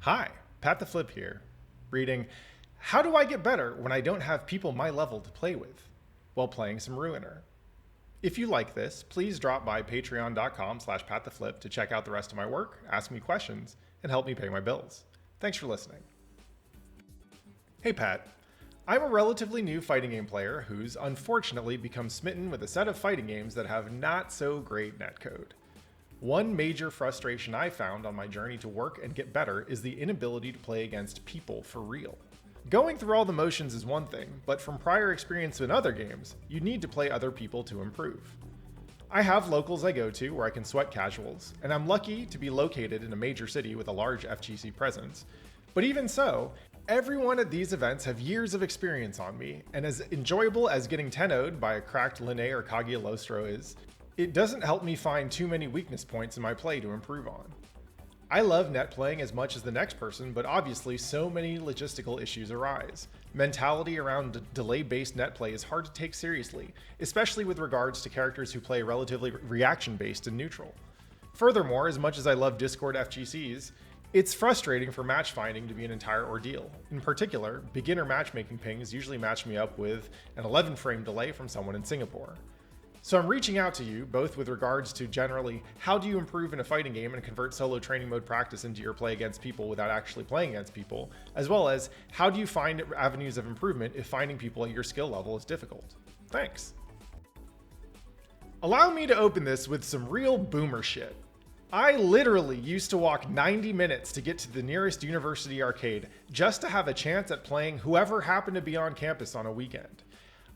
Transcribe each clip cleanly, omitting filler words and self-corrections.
Hi, Pat the Flip here, reading How Do I Get Better When I Don't Have People My Level to Play With while playing some Ruiner. If you like this, please drop by patreon.com/pattheflip to check out the rest of my work, ask me questions, and help me pay my bills. Thanks for listening. Hey Pat, I'm a relatively new fighting game player who's unfortunately become smitten with a set of fighting games that have not so great netcode. One major frustration I found on my journey to work and get better is the inability to play against people for real. Going through all the motions is one thing, but from prior experience in other games, you need to play other people to improve. I have locals I go to where I can sweat casuals, and I'm lucky to be located in a major city with a large FGC presence. But even so, everyone at these events have years of experience on me, and as enjoyable as getting 10-0'd by a cracked Linné or Cagliostro is, it doesn't help me find too many weakness points in my play to improve on. I love net playing as much as the next person, but obviously so many logistical issues arise. Mentality around delay-based net play is hard to take seriously, especially with regards to characters who play relatively reaction-based and neutral. Furthermore, as much as I love Discord FGCs, it's frustrating for match finding to be an entire ordeal. In particular, beginner matchmaking pings usually match me up with an 11-frame delay from someone in Singapore. So I'm reaching out to you, both with regards to generally, how do you improve in a fighting game and convert solo training mode practice into your play against people without actually playing against people, as well as how do you find avenues of improvement if finding people at your skill level is difficult? Thanks. Allow me to open this with some real boomer shit. I literally used to walk 90 minutes to get to the nearest university arcade just to have a chance at playing whoever happened to be on campus on a weekend.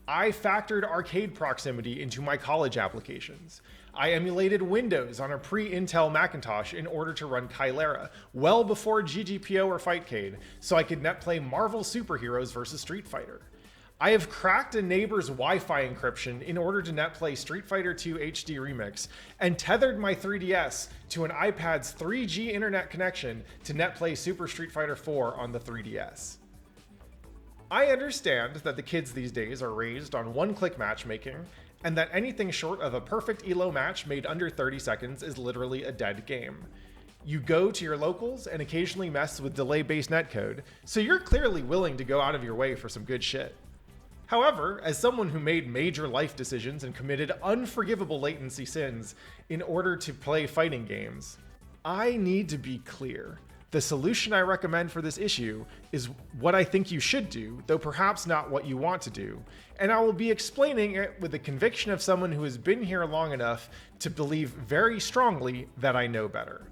I factored arcade proximity into my college applications. I emulated Windows on a pre-Intel Macintosh in order to run Chimera well before GGPO or Fightcade, so I could net play Marvel superheroes versus Street Fighter. I have cracked a neighbor's Wi-Fi encryption in order to net play Street Fighter II HD Remix, and tethered my 3DS to an iPad's 3G internet connection to net play Super Street Fighter IV on the 3DS. I understand that the kids these days are raised on one-click matchmaking, and that anything short of a perfect ELO match made under 30 seconds is literally a dead game. You go to your locals and occasionally mess with delay-based netcode, so you're clearly willing to go out of your way for some good shit. However, as someone who made major life decisions and committed unforgivable latency sins in order to play fighting games, I need to be clear. The solution I recommend for this issue is what I think you should do, though perhaps not what you want to do, and I will be explaining it with the conviction of someone who has been here long enough to believe very strongly that I know better.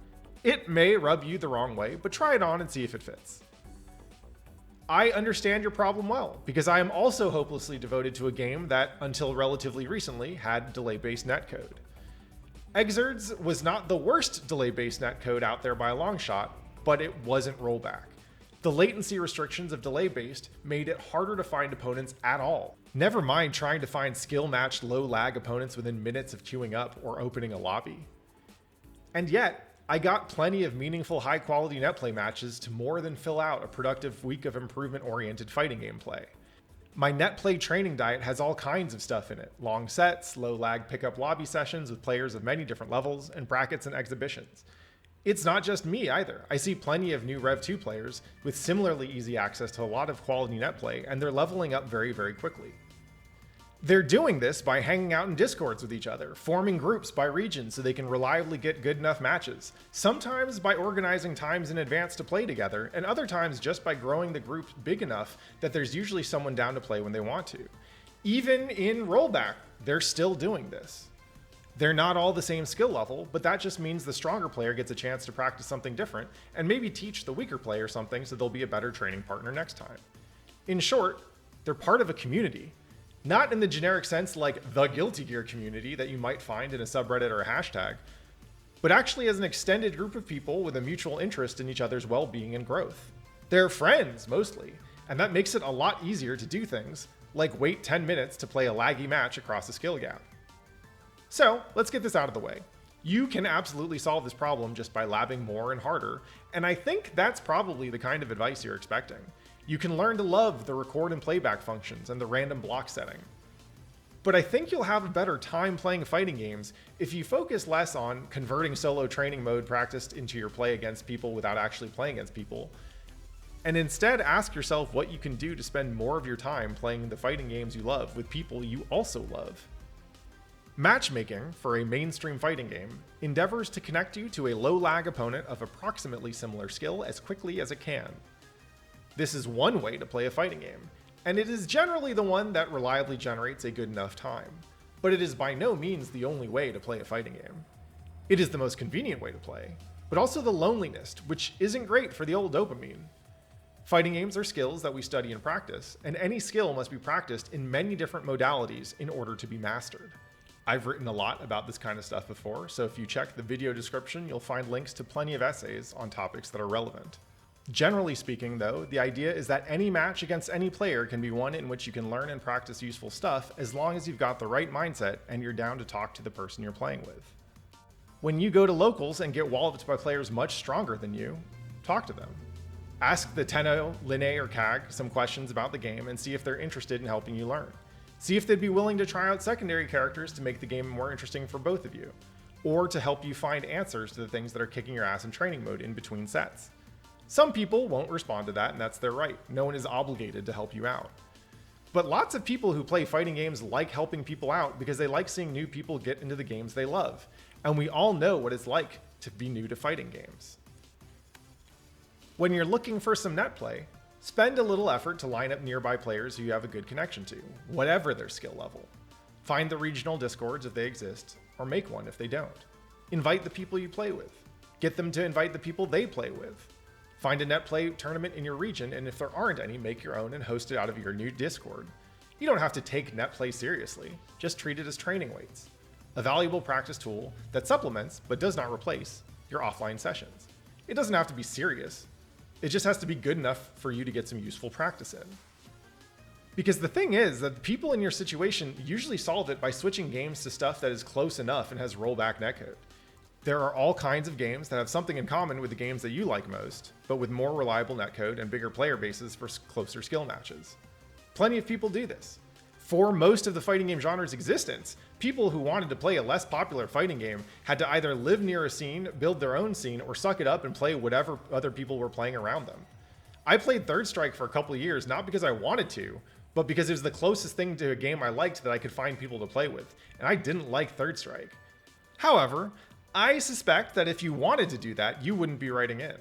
It may rub you the wrong way, but try it on and see if it fits. I understand your problem well, because I am also hopelessly devoted to a game that, until relatively recently, had delay-based netcode. Exerds was not the worst delay-based netcode out there by a long shot, but it wasn't rollback. The latency restrictions of delay-based made it harder to find opponents at all. Never mind trying to find skill-matched low-lag opponents within minutes of queuing up or opening a lobby. And yet, I got plenty of meaningful high-quality netplay matches to more than fill out a productive week of improvement-oriented fighting game play. My netplay training diet has all kinds of stuff in it. Long sets, low-lag pickup lobby sessions with players of many different levels, and brackets and exhibitions. It's not just me either. I see plenty of new Rev 2 players with similarly easy access to a lot of quality netplay, and they're leveling up very, very quickly. They're doing this by hanging out in Discords with each other, forming groups by region so they can reliably get good enough matches, sometimes by organizing times in advance to play together, and other times just by growing the group big enough that there's usually someone down to play when they want to. Even in rollback, they're still doing this. They're not all the same skill level, but that just means the stronger player gets a chance to practice something different and maybe teach the weaker player something so they'll be a better training partner next time. In short, they're part of a community. Not in the generic sense like the Guilty Gear community that you might find in a subreddit or a hashtag, but actually as an extended group of people with a mutual interest in each other's well-being and growth. They're friends, mostly, and that makes it a lot easier to do things like wait 10 minutes to play a laggy match across a skill gap. So let's get this out of the way. You can absolutely solve this problem just by labbing more and harder, and I think that's probably the kind of advice you're expecting. You can learn to love the record and playback functions and the random block setting. But I think you'll have a better time playing fighting games if you focus less on converting solo training mode practice into your play against people without actually playing against people, and instead ask yourself what you can do to spend more of your time playing the fighting games you love with people you also love. Matchmaking, for a mainstream fighting game, endeavors to connect you to a low-lag opponent of approximately similar skill as quickly as it can. This is one way to play a fighting game, and it is generally the one that reliably generates a good enough time, but it is by no means the only way to play a fighting game. It is the most convenient way to play, but also the loneliest, which isn't great for the old dopamine. Fighting games are skills that we study and practice, and any skill must be practiced in many different modalities in order to be mastered. I've written a lot about this kind of stuff before, so if you check the video description, you'll find links to plenty of essays on topics that are relevant. Generally speaking, though, the idea is that any match against any player can be one in which you can learn and practice useful stuff as long as you've got the right mindset and you're down to talk to the person you're playing with. When you go to locals and get walloped by players much stronger than you, talk to them. Ask the Tenno, Linne, or Kag some questions about the game and see if they're interested in helping you learn. See if they'd be willing to try out secondary characters to make the game more interesting for both of you, or to help you find answers to the things that are kicking your ass in training mode in between sets. Some people won't respond to that, and that's their right. No one is obligated to help you out. But lots of people who play fighting games like helping people out because they like seeing new people get into the games they love. And we all know what it's like to be new to fighting games. When you're looking for some net play, spend a little effort to line up nearby players who you have a good connection to, whatever their skill level. Find the regional discords if they exist, or make one if they don't. Invite the people you play with. Get them to invite the people they play with. Find a net play tournament in your region, and if there aren't any, make your own and host it out of your new Discord. You don't have to take net play seriously, just treat it as training weights. A valuable practice tool that supplements, but does not replace, your offline sessions. It doesn't have to be serious. It just has to be good enough for you to get some useful practice in. Because the thing is that the people in your situation usually solve it by switching games to stuff that is close enough and has rollback netcode. There are all kinds of games that have something in common with the games that you like most, but with more reliable netcode and bigger player bases for closer skill matches. Plenty of people do this. For most of the fighting game genre's existence, people who wanted to play a less popular fighting game had to either live near a scene, build their own scene, or suck it up and play whatever other people were playing around them. I played Third Strike for a couple of years, not because I wanted to, but because it was the closest thing to a game I liked that I could find people to play with, and I didn't like Third Strike. However, I suspect that if you wanted to do that, you wouldn't be writing in.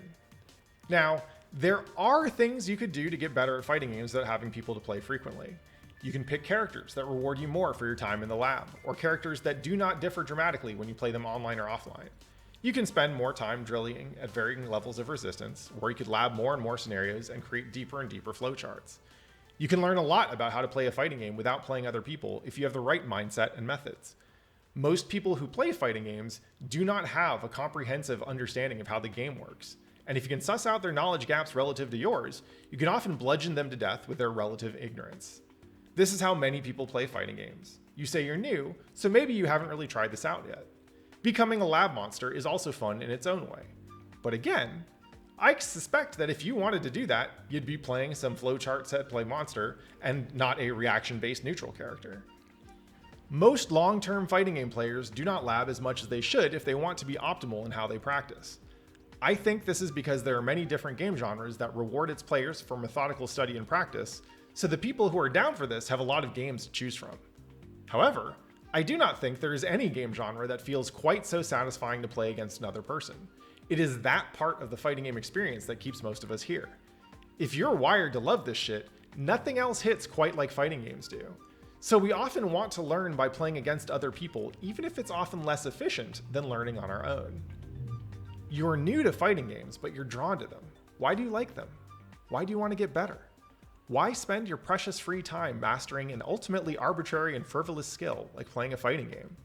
Now, there are things you could do to get better at fighting games without having people to play frequently. You can pick characters that reward you more for your time in the lab, or characters that do not differ dramatically when you play them online or offline. You can spend more time drilling at varying levels of resistance, where you could lab more and more scenarios and create deeper and deeper flowcharts. You can learn a lot about how to play a fighting game without playing other people if you have the right mindset and methods. Most people who play fighting games do not have a comprehensive understanding of how the game works, and if you can suss out their knowledge gaps relative to yours, you can often bludgeon them to death with their relative ignorance. This is how many people play fighting games. You say you're new, so maybe you haven't really tried this out yet. Becoming a lab monster is also fun in its own way. But again, I suspect that if you wanted to do that, you'd be playing some flowchart set play monster and not a reaction-based neutral character. Most long-term fighting game players do not lab as much as they should if they want to be optimal in how they practice. I think this is because there are many different game genres that reward its players for methodical study and practice, so the people who are down for this have a lot of games to choose from. However, I do not think there is any game genre that feels quite so satisfying to play against another person. It is that part of the fighting game experience that keeps most of us here. If you're wired to love this shit, nothing else hits quite like fighting games do. So we often want to learn by playing against other people, even if it's often less efficient than learning on our own. You're new to fighting games, but you're drawn to them. Why do you like them? Why do you want to get better? Why spend your precious free time mastering an ultimately arbitrary and frivolous skill like playing a fighting game?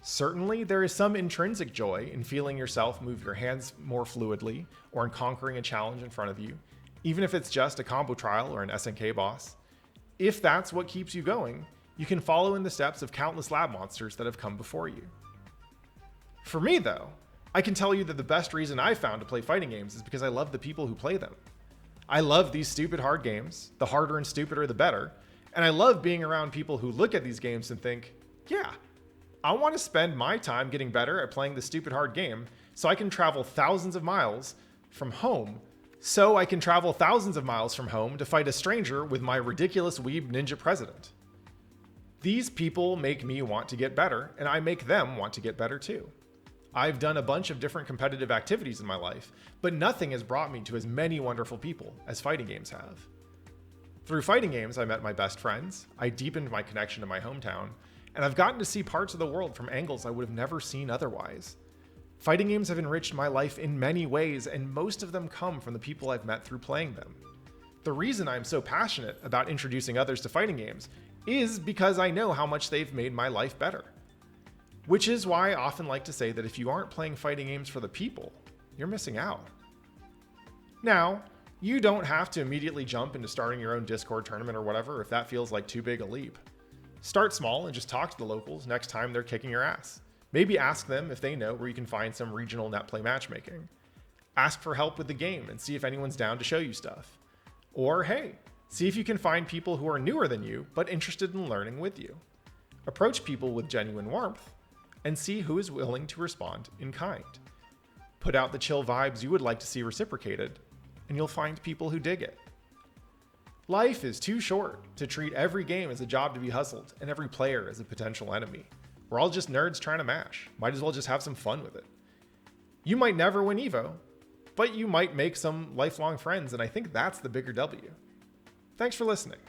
Certainly, there is some intrinsic joy in feeling yourself move your hands more fluidly or in conquering a challenge in front of you, even if it's just a combo trial or an SNK boss. If that's what keeps you going, you can follow in the steps of countless lab monsters that have come before you. For me, though, I can tell you that the best reason I've found to play fighting games is because I love the people who play them. I love these stupid hard games, the harder and stupider the better, And I love being around people who look at these games and think, yeah, I want to spend my time getting better at playing this stupid hard game so I can travel thousands of miles from home to fight a stranger with my ridiculous weeb ninja president. These people make me want to get better, and I make them want to get better too. I've done a bunch of different competitive activities in my life, but nothing has brought me to as many wonderful people as fighting games have. Through fighting games, I met my best friends, I deepened my connection to my hometown, and I've gotten to see parts of the world from angles I would have never seen otherwise. Fighting games have enriched my life in many ways, and most of them come from the people I've met through playing them. The reason I'm so passionate about introducing others to fighting games is because I know how much they've made my life better. Which is why I often like to say that if you aren't playing fighting games for the people, you're missing out. Now, you don't have to immediately jump into starting your own Discord tournament or whatever if that feels like too big a leap. Start small and just talk to the locals next time they're kicking your ass. Maybe ask them if they know where you can find some regional netplay matchmaking. Ask for help with the game and see if anyone's down to show you stuff. Or hey, see if you can find people who are newer than you but interested in learning with you. Approach people with genuine warmth and see who is willing to respond in kind. Put out the chill vibes you would like to see reciprocated, and you'll find people who dig it. Life is too short to treat every game as a job to be hustled and every player as a potential enemy. We're all just nerds trying to mash. Might as well just have some fun with it. You might never win Evo, but you might make some lifelong friends, and I think that's the bigger W. Thanks for listening.